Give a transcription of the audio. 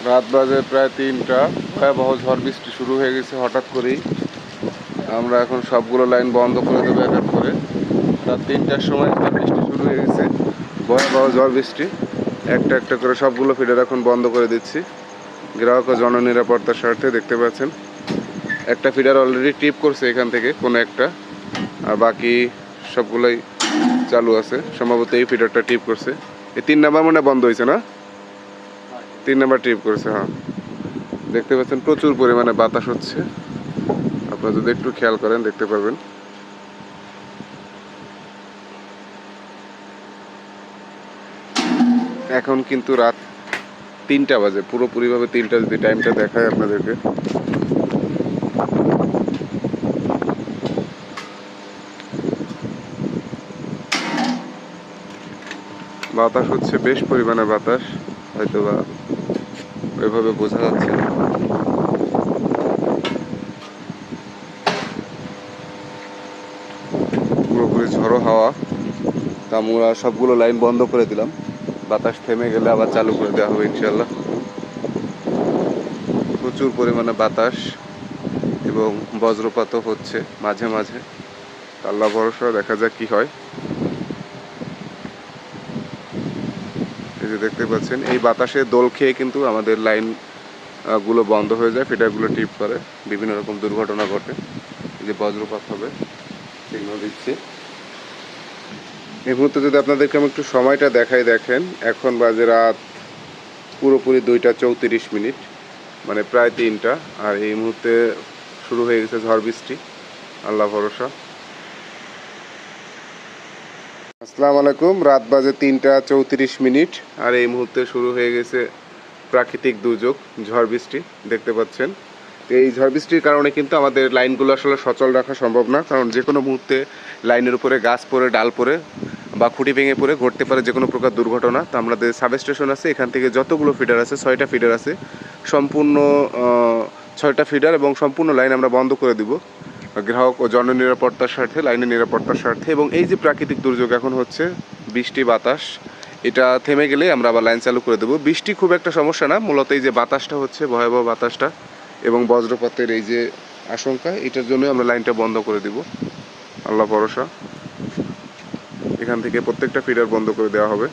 রাত বাজে প্রায় 3টা। ভয়াবহ ঝড় বৃষ্টি শুরু হয়ে গেছে হঠাৎ করেই। আমরা এখন সবগুলো লাইন বন্ধ করে দেবো এক এক করে। রাত 3টার সময় ঝড় বৃষ্টি শুরু হয়ে গেছে, ভয়াবহ ঝড় বৃষ্টি। একটা একটা করে সবগুলো ফিডার এখন বন্ধ করে দিচ্ছি গ্রাহক ও জননিরাপত্তার স্বার্থে। দেখতে পাচ্ছেন একটা ফিডার অলরেডি টিপ করছে এখান থেকে কোনো একটা, আর বাকি সবগুলোই চালু আছে। সম্ভবত এই ফিডারটা টিপ করছে। এই 3 নাম্বার মনে বন্ধ হয়েছে না? 3 নাম্বার টিপ করছে, হ্যাঁ। দেখতে পাচ্ছেন প্রচুর পরিমাণে বাতাস হচ্ছে। আপনারা যদি একটু খেয়াল করেন দেখতে পারবেন। এখন কিন্তু রাত 3টা বাজে, পুরোপুরিভাবে 3টা যদি টাইমটা দেখায় আপনাদেরকে। বাতাস হচ্ছে, বেশ পরিমাণে বাতাস, হয়তো বা ওইভাবে বোঝা যাচ্ছে না। পুরোপুরি ঝড়ো হাওয়া। তা আমরা সবগুলো লাইন বন্ধ করে দিলাম। বাতাস থেমে গেলে আবার চালু করে দেওয়া হবে ইনশাল্লাহ। প্রচুর পরিমাণে বাতাস এবং বজ্রপাতও হচ্ছে মাঝে মাঝে। আল্লাহ ভরসা, দেখা যাক কি হয়। এই যে দেখতে পাচ্ছেন এই বাতাসে দোল খেয়ে কিন্তু আমাদের লাইন গুলো বন্ধ হয়ে যায়, ফিডারগুলো টিপ করে, বিভিন্ন রকম দুর্ঘটনা ঘটে। এই যে বজ্রপাত হবে, সিগন্যাল দিচ্ছে। এই মুহূর্তে যদি আপনাদেরকে আমি একটু সময়টা দেখাই, দেখেন এখন বাজে রাত পুরোপুরি 2টা 34 মিনিট, মানে প্রায় 3টা। আর এই মুহূর্তে শুরু হয়ে গেছে ঝড় বৃষ্টি। আল্লাহ ভরসা। আসসালামু আলাইকুম। রাত বাজে 3টা 34 মিনিট, আর এই মুহূর্তে শুরু হয়ে গেছে প্রাকৃতিক দুর্যোগ ঝড় বৃষ্টি। দেখতে পাচ্ছেন এই ঝড় বৃষ্টির কারণে কিন্তু আমাদের লাইনগুলো আসলে সচল রাখা সম্ভব না, কারণ যে কোনো মুহূর্তে লাইনের উপরে গাছ পড়ে, ডাল পড়ে বা খুঁটি ভেঙে পড়ে ঘটতে পারে যে কোনো প্রকার দুর্ঘটনা। তো আমাদের সাবস্টেশন আছে, এখান থেকে যতগুলো ফিডার আছে, 6টা ফিডার আছে, সম্পূর্ণ 6টা ফিডার এবং সম্পূর্ণ লাইন আমরা বন্ধ করে দিব গ্রাহক ও জননিরাপত্তার স্বার্থে, লাইনের নিরাপত্তার স্বার্থে। এবং এই যে প্রাকৃতিক দুর্যোগ এখন হচ্ছে বৃষ্টি বাতাস, এটা থেমে গেলে আমরা আবার লাইন চালু করে দেবো। বৃষ্টি খুব একটা সমস্যা না, মূলত এই যে বাতাসটা হচ্ছে, ভয়াবহ বাতাসটা এবং বজ্রপাতের এই যে আশঙ্কা, এটার জন্য আমরা লাইনটা বন্ধ করে দিব। আল্লাহ ভরসা। এখান থেকে প্রত্যেকটা ফিডার বন্ধ করে দেওয়া হবে।